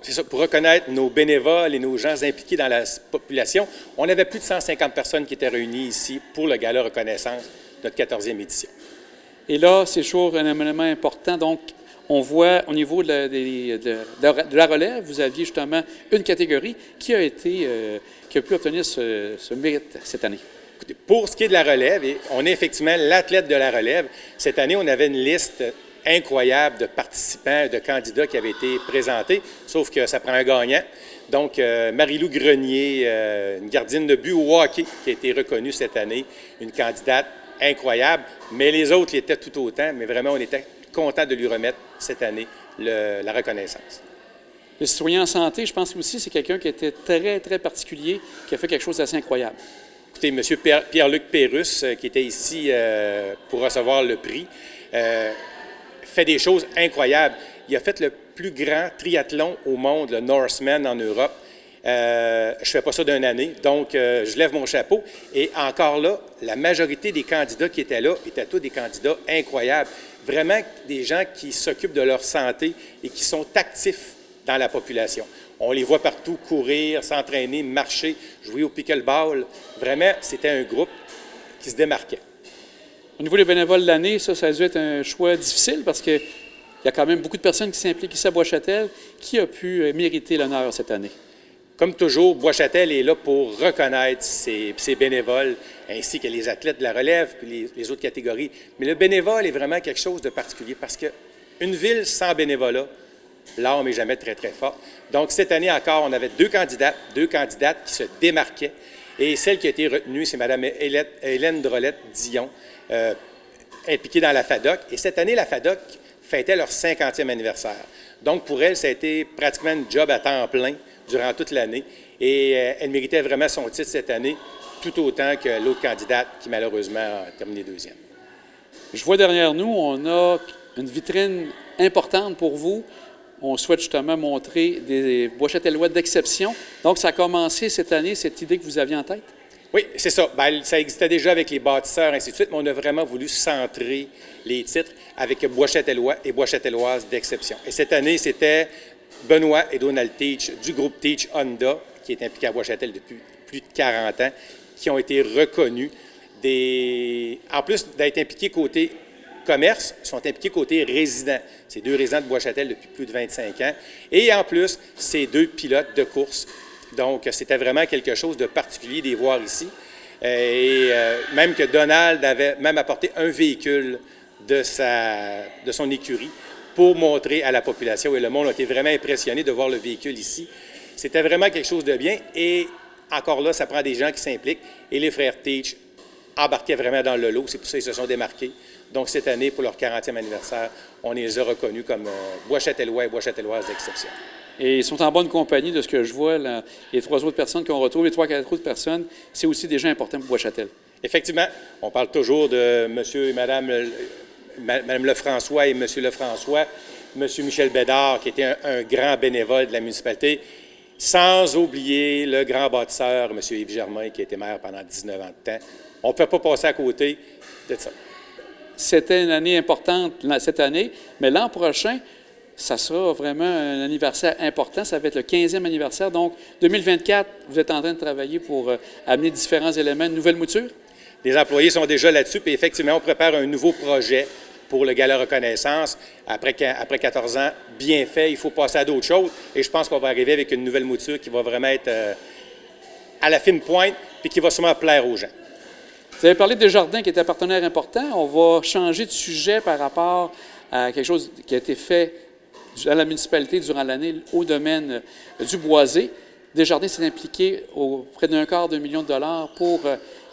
c'est ça, pour reconnaître nos bénévoles et nos gens impliqués dans la population. On avait plus de 150 personnes qui étaient réunies ici pour le Gala Reconnaissance, notre 14e édition. Et là, c'est toujours un élément important. Donc, on voit au niveau de la relève, vous aviez justement une catégorie qui a pu obtenir ce mérite cette année. Écoutez, pour ce qui est de la relève, on est effectivement l'athlète de la relève. Cette année, on avait une liste incroyable de participants, de candidats qui avaient été présentés, sauf que ça prend un gagnant. Donc, Marie-Lou Grenier, une gardienne de but au hockey qui a été reconnue cette année, une candidate incroyable, mais les autres l'étaient tout autant, mais vraiment, on était content de lui remettre cette année la reconnaissance. Le citoyen en santé, je pense aussi, c'est quelqu'un qui était très, très particulier, qui a fait quelque chose d'assez incroyable. Écoutez, M. Pierre-Luc Pérusse, qui était ici pour recevoir le prix, fait des choses incroyables. Il a fait le plus grand triathlon au monde, le Norseman en Europe. Je ne fais pas ça d'une année, donc je lève mon chapeau. Et encore là, la majorité des candidats qui étaient là étaient tous des candidats incroyables. Vraiment des gens qui s'occupent de leur santé et qui sont actifs dans la population. On les voit partout courir, s'entraîner, marcher, jouer au pickleball. Vraiment, c'était un groupe qui se démarquait. Au niveau des bénévoles de l'année, ça a dû être un choix difficile parce qu'il y a quand même beaucoup de personnes qui s'impliquent ici à Bois-Châtel. Qui a pu mériter l'honneur cette année? Comme toujours, Bois-Châtel est là pour reconnaître ses bénévoles, ainsi que les athlètes de la relève, puis les autres catégories. Mais le bénévole est vraiment quelque chose de particulier parce qu'une ville sans bénévolat, l'âme n'est jamais très, très forte. Donc, cette année encore, on avait deux candidates qui se démarquaient. Et celle qui a été retenue, c'est Mme Hélène Drolette-Dion, impliquée dans la FADOC. Et cette année, la FADOC fêtait leur 50e anniversaire. Donc, pour elle, ça a été pratiquement un job à temps plein durant toute l'année. Et elle méritait vraiment son titre cette année, tout autant que l'autre candidate qui, malheureusement, a terminé deuxième. Je vois derrière nous, on a une vitrine importante pour vous. On souhaite justement montrer des Bois-Châtelois d'exception. Donc, ça a commencé cette année, cette idée que vous aviez en tête? Oui, c'est ça. Bien, ça existait déjà avec les bâtisseurs, ainsi de suite, mais on a vraiment voulu centrer les titres avec Bois-Châtelois et Bois-Châteloises d'exception. Et cette année, c'était Benoît et Donald Teach du groupe Teach Honda, qui est impliqué à Bois-Châtel depuis plus de 40 ans, qui ont été reconnus. En plus d'être impliqués côté commerce, sont impliqués côté résident. C'est deux résidents de Bois-Châtel depuis plus de 25 ans. Et en plus, c'est deux pilotes de course. Donc, c'était vraiment quelque chose de particulier de les voir ici. Même que Donald avait même apporté un véhicule de son écurie pour montrer à la population. Et le monde a été vraiment impressionné de voir le véhicule ici. C'était vraiment quelque chose de bien. Et encore là, ça prend des gens qui s'impliquent. Et les frères Teach embarquaient vraiment dans le lot. C'est pour ça qu'ils se sont démarqués. Donc, cette année, pour leur 40e anniversaire, on les a reconnus comme Bois-Châtelois et Bois-Châteloises d'exception. Et ils sont en bonne compagnie de ce que je vois. Là, les trois autres personnes qu'on retrouve, les 3-4 autres personnes, c'est aussi des gens importants pour Bois-Châtel. Effectivement, on parle toujours de monsieur et madame Lefrançois et monsieur Lefrançois, monsieur Michel Bédard, qui était un grand bénévole de la municipalité, sans oublier le grand bâtisseur, monsieur Yves Germain, qui a été maire pendant 19 ans de temps. On ne peut pas passer à côté de ça. C'était une année importante cette année, mais l'an prochain, ça sera vraiment un anniversaire important. Ça va être le 15e anniversaire. Donc, 2024, vous êtes en train de travailler pour amener différents éléments, de nouvelles moutures? Les employés sont déjà là-dessus, puis effectivement, on prépare un nouveau projet pour le Gala Reconnaissance. Après 14 ans, bien fait, il faut passer à d'autres choses. Et je pense qu'on va arriver avec une nouvelle mouture qui va vraiment être à la fine pointe, puis qui va sûrement plaire aux gens. Vous avez parlé de Desjardins qui est un partenaire important. On va changer de sujet par rapport à quelque chose qui a été fait à la municipalité durant l'année au domaine du boisé. Desjardins s'est impliqué auprès d'1,25 million pour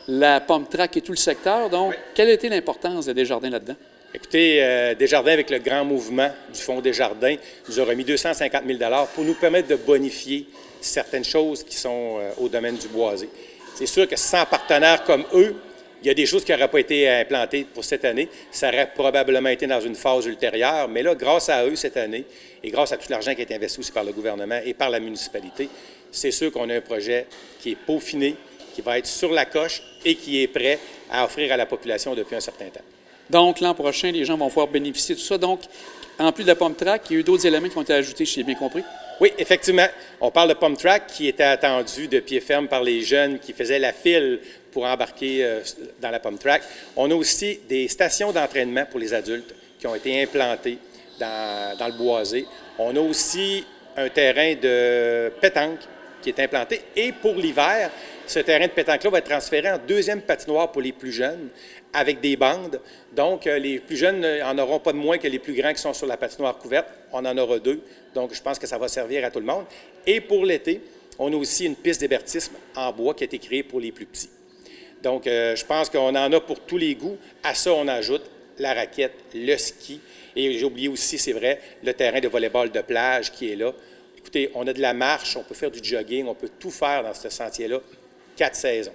la pomme track et tout le secteur. Donc, oui. Quelle a été l'importance de Desjardins là-dedans? Écoutez, Desjardins, avec le grand mouvement du Fonds Desjardins, nous a remis 250 000 $ pour nous permettre de bonifier certaines choses qui sont au domaine du boisé. C'est sûr que sans partenaires comme eux, il y a des choses qui n'auraient pas été implantées pour cette année. Ça aurait probablement été dans une phase ultérieure. Mais là, grâce à eux cette année, et grâce à tout l'argent qui a été investi aussi par le gouvernement et par la municipalité, c'est sûr qu'on a un projet qui est peaufiné, qui va être sur la coche et qui est prêt à offrir à la population depuis un certain temps. Donc, l'an prochain, les gens vont pouvoir bénéficier de tout ça. Donc, en plus de la pomme track, il y a eu d'autres éléments qui ont été ajoutés, si j'ai bien compris? Oui, effectivement. On parle de Pump Track qui était attendu de pied ferme par les jeunes qui faisaient la file pour embarquer dans la Pump Track. On a aussi des stations d'entraînement pour les adultes qui ont été implantées dans le boisé. On a aussi un terrain de pétanque qui est implanté. Et pour l'hiver, ce terrain de pétanque-là va être transféré en deuxième patinoire pour les plus jeunes avec des bandes. Donc, les plus jeunes n'en auront pas de moins que les plus grands qui sont sur la patinoire couverte. On en aura 2. Donc, je pense que ça va servir à tout le monde. Et pour l'été, on a aussi une piste d'hébertisme en bois qui a été créée pour les plus petits. Donc, je pense qu'on en a pour tous les goûts. À ça, on ajoute la raquette, le ski. Et j'ai oublié aussi, c'est vrai, le terrain de volley-ball de plage qui est là. Écoutez, on a de la marche, on peut faire du jogging, on peut tout faire dans ce sentier-là, 4 saisons.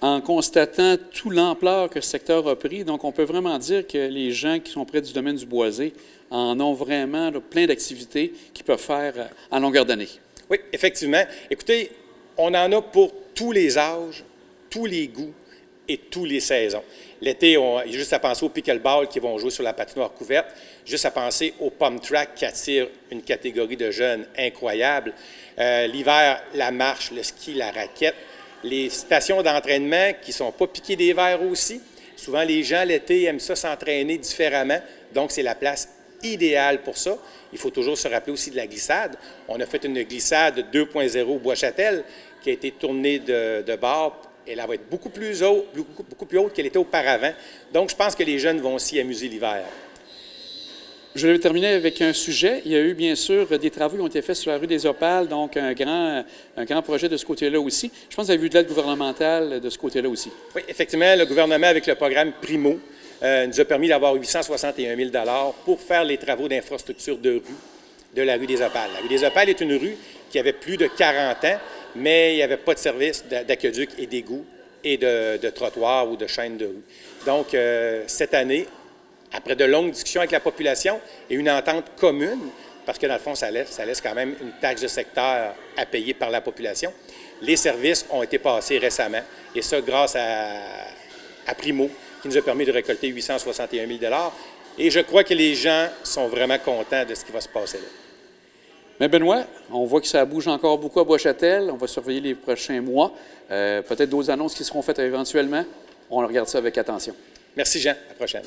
En constatant toute l'ampleur que ce secteur a pris, donc on peut vraiment dire que les gens qui sont près du domaine du boisé en ont vraiment là, plein d'activités qu'ils peuvent faire en longueur d'année. Oui, effectivement. Écoutez, on en a pour tous les âges, tous les goûts et toutes les saisons. L'été, il y a juste à penser aux pickleball qui vont jouer sur la patinoire couverte, juste à penser au pump track qui attire une catégorie de jeunes incroyable. L'hiver, la marche, le ski, la raquette. Les stations d'entraînement qui ne sont pas piquées des verres aussi. Souvent, les gens, l'été, aiment ça s'entraîner différemment. Donc, c'est la place idéale pour ça. Il faut toujours se rappeler aussi de la glissade. On a fait une glissade 2.0 au Bois-Châtel qui a été tournée de bord. Elle va être beaucoup plus haute qu'elle était auparavant. Donc, je pense que les jeunes vont s'y amuser l'hiver. Je vais terminer avec un sujet. Il y a eu, bien sûr, des travaux qui ont été faits sur la rue des Opales, donc un grand projet de ce côté-là aussi. Je pense que vous avez eu de l'aide gouvernementale de ce côté-là aussi. Oui, effectivement, le gouvernement, avec le programme Primo, nous a permis d'avoir 861 000 $ pour faire les travaux d'infrastructure de rue de la rue des Opales. La rue des Opales est une rue qui avait plus de 40 ans, mais il n'y avait pas de service d'aqueduc et d'égout et de trottoir ou de chaîne de rue. Donc, cette année, après de longues discussions avec la population et une entente commune, parce que dans le fond, ça laisse quand même une taxe de secteur à payer par la population, les services ont été passés récemment, et ça grâce à Primo, qui nous a permis de récolter 861 000 $. Et je crois que les gens sont vraiment contents de ce qui va se passer là. Mais Benoît, on voit que ça bouge encore beaucoup à Bois-Châtel. On va surveiller les prochains mois. Peut-être d'autres annonces qui seront faites éventuellement. On regarde ça avec attention. Merci Jean. À la prochaine.